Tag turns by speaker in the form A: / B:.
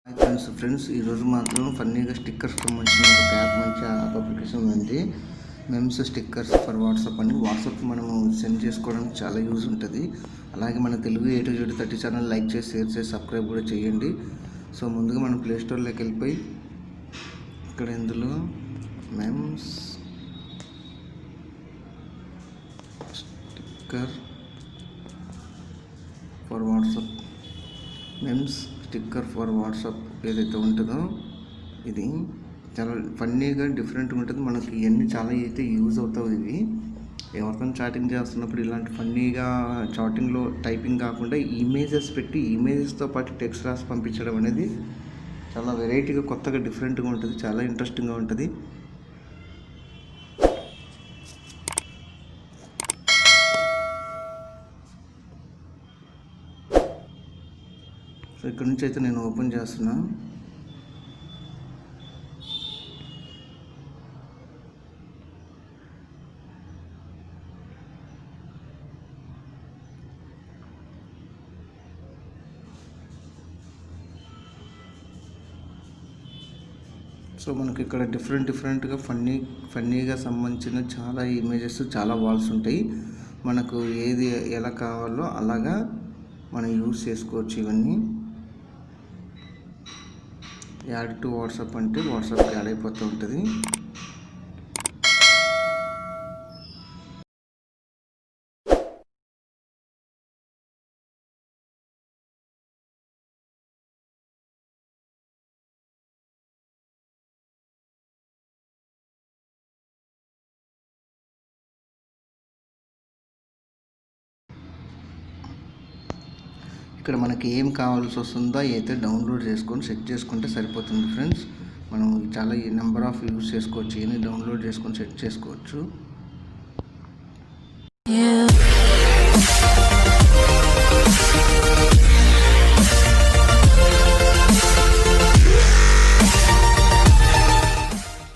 A: Hi friends ఈరోజు మాత్రం ఫన్నీగా స్టిక్కర్స్ సంబంధించిన ఒక యాప్ మంచి యాప్ అప్లికేషన్ ఉంది. మెమ్స్ స్టిక్కర్స్ ఫర్ వాట్సాప్ అని. వాట్సాప్ మనము సెండ్ చేసుకోవడానికి చాలా యూజ్ ఉంటుంది. అలాగే మన Telugu A to Z 30 channel like చేసి షేర్ చేసి సబ్స్క్రైబ్ కూడా చేయండి. సో ముందుగా మనం ప్లేస్టోర్లోకి వెళ్ళిపోయి ఇక్కడ ఇందులో memes sticker for WhatsApp memes sticker for WhatsApp ఏదైతే ఉంటుందో ఇది చాలా ఫన్నీగా డిఫరెంట్గా ఉంటుంది. మనకి ఇవన్నీ చాలా అయితే యూజ్ అవుతాయి. ఇవి ఎవరితో చాటింగ్ చేస్తున్నప్పుడు ఇలాంటి ఫన్నీగా చాటింగ్లో టైపింగ్ కాకుండా ఇమేజెస్ పెట్టి ఇమేజెస్తో పాటు టెక్స్ట్ రాసి పంపించడం అనేది చాలా వెరైటీగా కొత్తగా డిఫరెంట్గా ఉంటుంది. చాలా ఇంట్రెస్టింగ్గా ఉంటుంది. సో ఇక్కడ నుంచి అయితే నేను ఓపెన్ చేస్తున్నా. సో మనకి ఇక్కడ డిఫరెంట్గా ఫన్నీగా సంబంధించిన చాలా ఇమేజెస్ చాలా వాల్స్ ఉంటాయి. మనకు ఏది ఎలా కావాలో అలాగా మనం యూజ్ చేసుకోవచ్చు. ఇవన్నీ యాడ్ టు వాట్సాప్ అంటే వాట్సాప్కి యాడ్ అయిపోతూ ఉంటుంది. ఇక్కడ మనకి ఏం కావాల్సి వస్తుందో అయితే డౌన్లోడ్ చేసుకొని సెట్ చేసుకుంటే సరిపోతుంది ఫ్రెండ్స్. మనం చాలా నెంబర్ ఆఫ్ యూజ్ చేసుకోవచ్చు. ఇవన్నీ డౌన్లోడ్ చేసుకొని సెట్ చేసుకోవచ్చు.